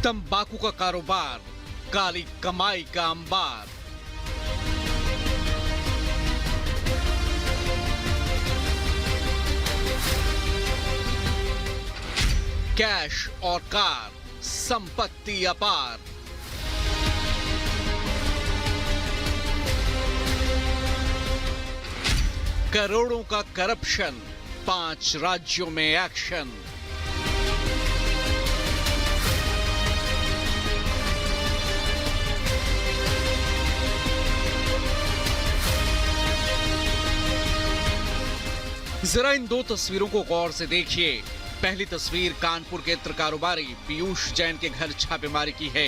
तंबाकू का कारोबार, काली कमाई का अंबार। कैश और कार, संपत्ति अपार। करोड़ों का करप्शन, 5 राज्यों में एक्शन। जरा इन 2 तस्वीरों को गौर से देखिए। पहली तस्वीर कानपुर के इत्र कारोबारी पीयूष जैन के घर छापेमारी की है।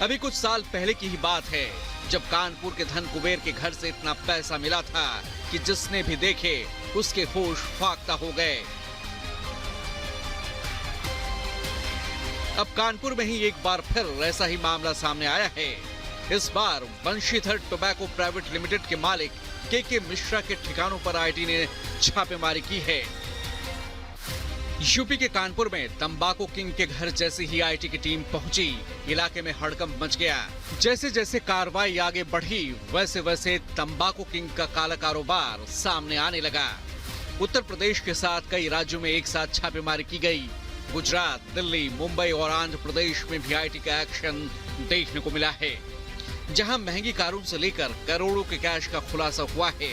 अभी कुछ साल पहले की ही बात है जब कानपुर के धन कुबेर के घर से इतना पैसा मिला था कि जिसने भी देखे उसके होश फाख्ता हो गए। अब कानपुर में ही एक बार फिर ऐसा ही मामला सामने आया है। इस बार बंशीधर टोबैको प्राइवेट लिमिटेड के मालिक के मिश्रा के ठिकानों पर आईटी ने छापेमारी की है। यूपी के कानपुर में तंबाकू किंग के घर जैसे ही आईटी की टीम पहुंची, इलाके में हड़कंप मच गया। जैसे जैसे कार्रवाई आगे बढ़ी, वैसे वैसे तंबाकू किंग का काला कारोबार सामने आने लगा। उत्तर प्रदेश के साथ कई राज्यों में एक साथ छापेमारी की गई। गुजरात, दिल्ली, मुंबई और आंध्र प्रदेश में भी आईटी का एक्शन देखने को मिला है, जहां महंगी कारों से लेकर करोड़ों के कैश का खुलासा हुआ है।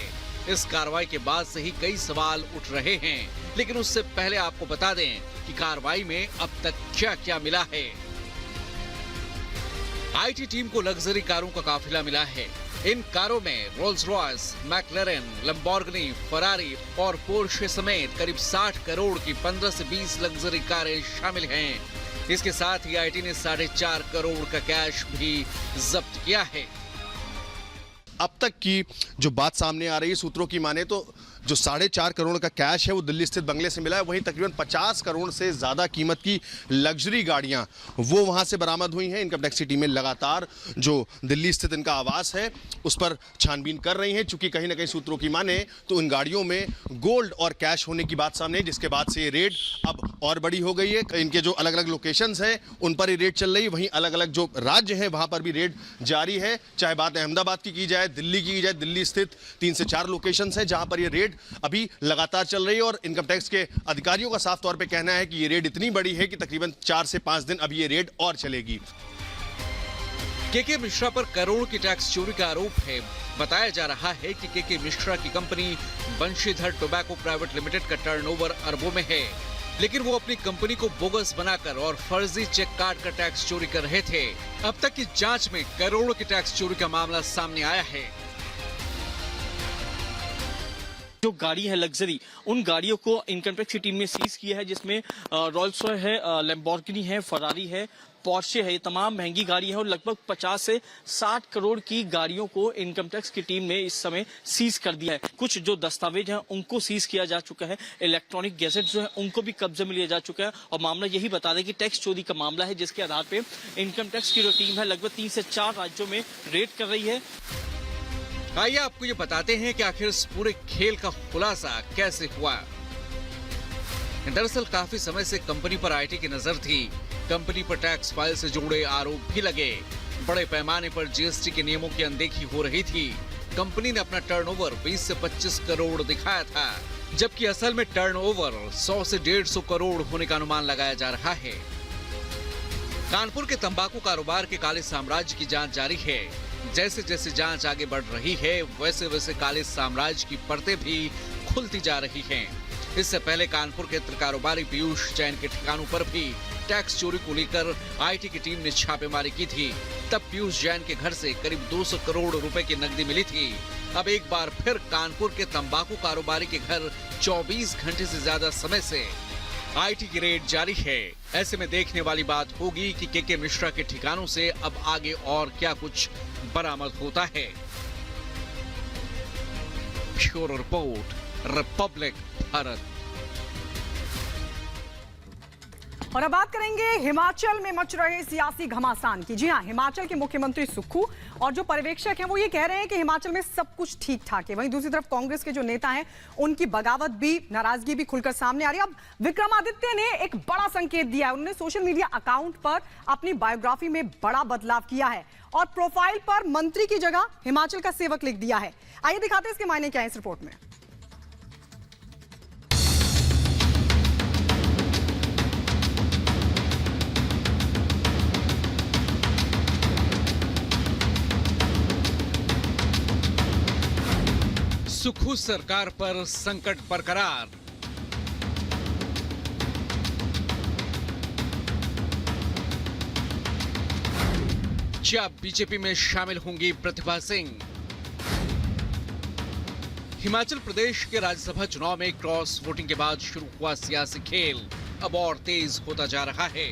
इस कार्रवाई के बाद से ही कई सवाल उठ रहे हैं, लेकिन उससे पहले आपको बता दें कि कार्रवाई में अब तक क्या क्या मिला है। आईटी टीम को लग्जरी कारों का काफिला मिला है। इन कारों में रोल्स रॉयस, मैक्लेरन, लैम्बोर्गिनी, फरारी और पोर्शे समेत करीब 60 करोड़ की 15 से 20 लग्जरी कारें शामिल हैं। इसके साथ ही आईटी ने 4.5 करोड़ का कैश भी जब्त किया है। अब तक की जो बात सामने आ रही है, सूत्रों की माने तो जो 4.5 करोड़ का कैश है वो दिल्ली स्थित बंगले से मिला है। वहीं तकरीबन 50 करोड़ से ज़्यादा कीमत की लग्जरी गाड़ियां वो वहां से बरामद हुई हैं। इनकम टैक्स की टीमें लगातार जो दिल्ली स्थित इनका आवास है उस पर छानबीन कर रही हैं, चूंकि कहीं ना कहीं सूत्रों की माने तो इन गाड़ियों में गोल्ड और कैश होने की बात सामने, जिसके बाद से ये रेड अब और बड़ी हो गई है। इनके जो अलग अलग लोकेशंस हैं उन पर ही रेड चल रही है। वहीं अलग अलग जो राज्य हैं वहां पर भी रेड जारी है। चाहे बात अहमदाबाद की जाए, दिल्ली की जाए, दिल्ली स्थित 3 से 4 लोकेशंस हैं जहां पर ये रेड अभी लगातार चल रही है। और इनकम टैक्स के अधिकारियों का साफ तौर पे कहना है कि ये रेड इतनी बड़ी है कि तकरीबन 4 से 5 दिन अब ये रेड और चलेगी। के मिश्रा पर करोड़ की टैक्स चोरी का आरोप है। बताया जा रहा है कि के मिश्रा की company Banshidhar tobacco private limited का टर्नओवर अरबों में है, लेकिन वो अपनी कंपनी को बोगस बनाकर और फर्जी चेक काट कर टैक्स चोरी कर रहे थे। अब तक की जांच में करोड़ों की टैक्स चोरी का मामला सामने आया है। जो गाड़ी है लग्जरी, उन गाड़ियों को इनकम टैक्स की टीम ने सीज किया है, जिसमें रोल्स रॉयस है, लैम्बोर्गिनी है, फरारी है, पोर्शे है। ये तमाम महंगी गाड़ी है और लगभग 50 से 60 करोड़ की गाड़ियों को इनकम टैक्स की टीम ने इस समय सीज कर दिया है। कुछ जो दस्तावेज हैं उनको सीज किया जा चुका है। इलेक्ट्रॉनिक गैजेट जो है उनको भी कब्जे में लिया जा चुका है। और मामला यही बता दें कि टैक्स चोरी का मामला है, जिसके आधार पर इनकम टैक्स की जो टीम है लगभग 3 से 4 राज्यों में रेड कर रही है। आइए आपको ये बताते हैं कि आखिर इस पूरे खेल का खुलासा कैसे हुआ। दरअसल काफी समय से कंपनी पर आईटी की नजर थी। कंपनी पर टैक्स फाइल से जुड़े आरोप भी लगे। बड़े पैमाने पर जीएसटी के नियमों की अनदेखी हो रही थी। कंपनी ने अपना टर्नओवर 20 से 25 करोड़ दिखाया था, जबकि असल में टर्नओवर 100 से 150 करोड़ होने का अनुमान लगाया जा रहा है। कानपुर के तंबाकू कारोबार के काले साम्राज्य की जांच जारी है। जैसे जैसे जांच आगे बढ़ रही है, वैसे वैसे काले साम्राज्य की परतें भी खुलती जा रही हैं। इससे पहले कानपुर के इत्र कारोबारी पीयूष जैन के ठिकानों पर भी टैक्स चोरी को लेकर आईटी की टीम ने छापेमारी की थी। तब पीयूष जैन के घर से करीब 200 करोड़ रुपए की नकदी मिली थी। अब एक बार फिर कानपुर के तंबाकू कारोबारी के घर 24 घंटे से ज्यादा समय से आईटी की रेड जारी है। ऐसे में देखने वाली बात होगी कि के मिश्रा के ठिकानों से अब आगे और क्या कुछ बरामद होता है। Bureau report, Republic Bharat. और अब बात करेंगे हिमाचल में मच रहे सियासी घमासान की। जी हां, हिमाचल के मुख्यमंत्री सुक्खू और जो पर्यवेक्षक हैं वो ये कह रहे हैं कि हिमाचल में सब कुछ ठीक ठाक है। वहीं दूसरी तरफ कांग्रेस के जो नेता हैं उनकी बगावत भी, नाराजगी भी खुलकर सामने आ रही है। अब विक्रमादित्य ने एक बड़ा संकेत दिया है। उन्होंने सोशल मीडिया अकाउंट पर अपनी बायोग्राफी में बड़ा बदलाव किया है और प्रोफाइल पर मंत्री की जगह हिमाचल का सेवक लिख दिया है। आइए दिखाते हैं इसके मायने क्या है इस रिपोर्ट में। सुक्खू सरकार पर संकट बरकरार। क्या बीजेपी में शामिल होंगी प्रतिभा सिंह? हिमाचल प्रदेश के राज्यसभा चुनाव में क्रॉस वोटिंग के बाद शुरू हुआ सियासी खेल अब और तेज होता जा रहा है।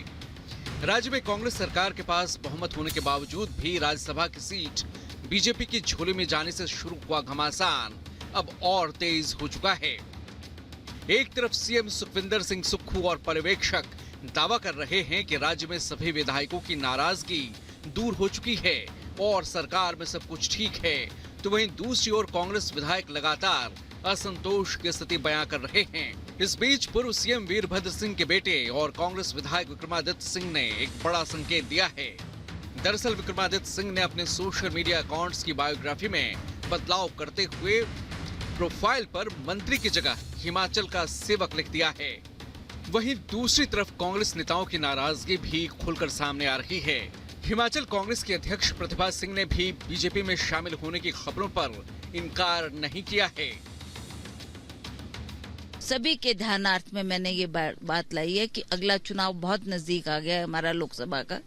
राज्य में कांग्रेस सरकार के पास बहुमत होने के बावजूद भी राज्यसभा की सीट बीजेपी की झोली में जाने से शुरू हुआ घमासान अब और तेज हो चुका है। एक तरफ सीएम सुखविंदर सिंह सुक्खू और पर्यवेक्षक दावा कर रहे हैं कि राज्य में सभी विधायकों की नाराजगी दूर हो चुकी है और सरकार में सब कुछ ठीक है, तो वहीं दूसरी ओर कांग्रेस विधायक लगातार असंतोष की स्थिति बयां कर रहे हैं। इस बीच पूर्व सीएम वीरभद्र सिंह के बेटे और कांग्रेस विधायक विक्रमादित्य सिंह ने एक बड़ा संकेत दिया है। दरअसल विक्रमादित्य सिंह ने अपने सोशल मीडिया अकाउंट्स की बायोग्राफी में बदलाव करते हुए प्रोफाइल पर मंत्री की जगह हिमाचल का सेवक लिख दिया है। वहीं दूसरी तरफ कांग्रेस नेताओं की नाराजगी भी खुलकर सामने आ रही है। हिमाचल कांग्रेस के अध्यक्ष प्रतिभा सिंह ने भी बीजेपी में शामिल होने की खबरों पर इनकार नहीं किया है। सभी के ध्यानार्थ में मैंने ये बात लाई है कि अगला चुनाव बहुत नजदीक आ गया है हमारा लोकसभा का,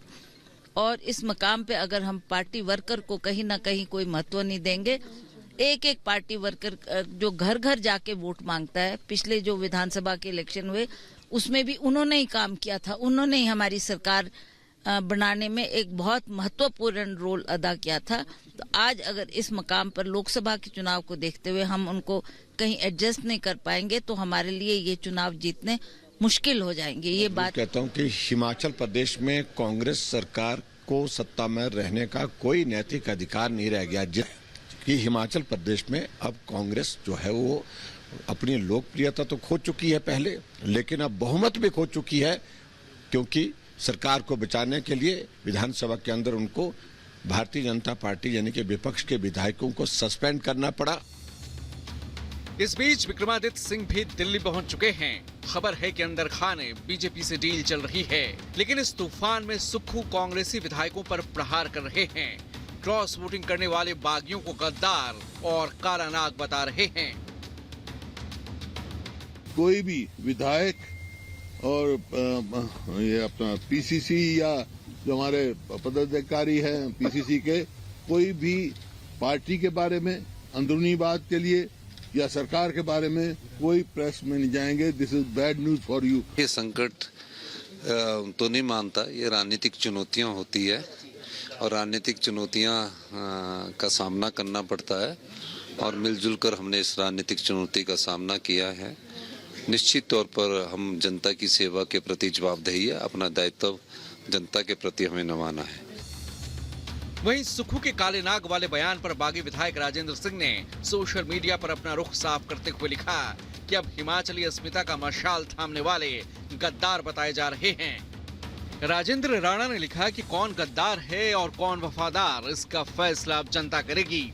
और इस मकाम पे अगर हम पार्टी वर्कर को कहीं ना कहीं कोई महत्व नहीं देंगे, एक एक पार्टी वर्कर जो घर घर जाके वोट मांगता है, पिछले जो विधानसभा के इलेक्शन हुए उसमें भी उन्होंने ही काम किया था, उन्होंने ही हमारी सरकार बनाने में एक बहुत महत्वपूर्ण रोल अदा किया था। तो आज अगर इस मकाम पर लोकसभा के चुनाव को देखते हुए हम उनको कहीं एडजस्ट नहीं कर पाएंगे तो हमारे लिए ये चुनाव जीतने मुश्किल हो जाएंगे। ये बात कहता हूँ कि हिमाचल प्रदेश में कांग्रेस सरकार को सत्ता में रहने का कोई नैतिक अधिकार नहीं रह गया, कि हिमाचल प्रदेश में अब कांग्रेस जो है वो अपनी लोकप्रियता तो खो चुकी है पहले, लेकिन अब बहुमत भी खो चुकी है, क्योंकि सरकार को बचाने के लिए विधानसभा के अंदर उनको भारतीय जनता पार्टी यानी कि विपक्ष के विधायकों को सस्पेंड करना पड़ा। इस बीच विक्रमादित्य सिंह भी दिल्ली पहुंच चुके हैं। खबर है कि अंदर खाने बीजेपी से डील चल रही है, लेकिन इस तूफान में सुक्खू कांग्रेसी विधायकों पर प्रहार कर रहे हैं। क्रॉस वोटिंग करने वाले बागियों को गद्दार और काला नाग बता रहे हैं। कोई भी विधायक और ये अपना पीसीसी या जो हमारे पदाधिकारी हैं पीसीसी के, कोई भी पार्टी के बारे में अंदरूनी बात के लिए या सरकार के बारे में कोई प्रेस में नहीं जाएंगे। This is bad news for you. ये संकट तो नहीं मानता, ये राजनीतिक चुनौतियां होती है और राजनीतिक चुनौतियां का सामना करना पड़ता है और मिलजुल कर हमने इस राजनीतिक चुनौती का सामना किया है। निश्चित तौर पर हम जनता की सेवा के प्रति जवाबदेही है, अपना दायित्व जनता के प्रति हमें निभाना है। वहीं सुक्खू के काले नाग वाले बयान पर बागी विधायक राजेंद्र सिंह ने सोशल मीडिया पर अपना रुख साफ करते हुए लिखा कि अब हिमाचली अस्मिता का मशाल थामने वाले गद्दार बताए जा रहे हैं। राजेंद्र राणा ने लिखा कि कौन गद्दार है और कौन वफादार, इसका फैसला अब जनता करेगी।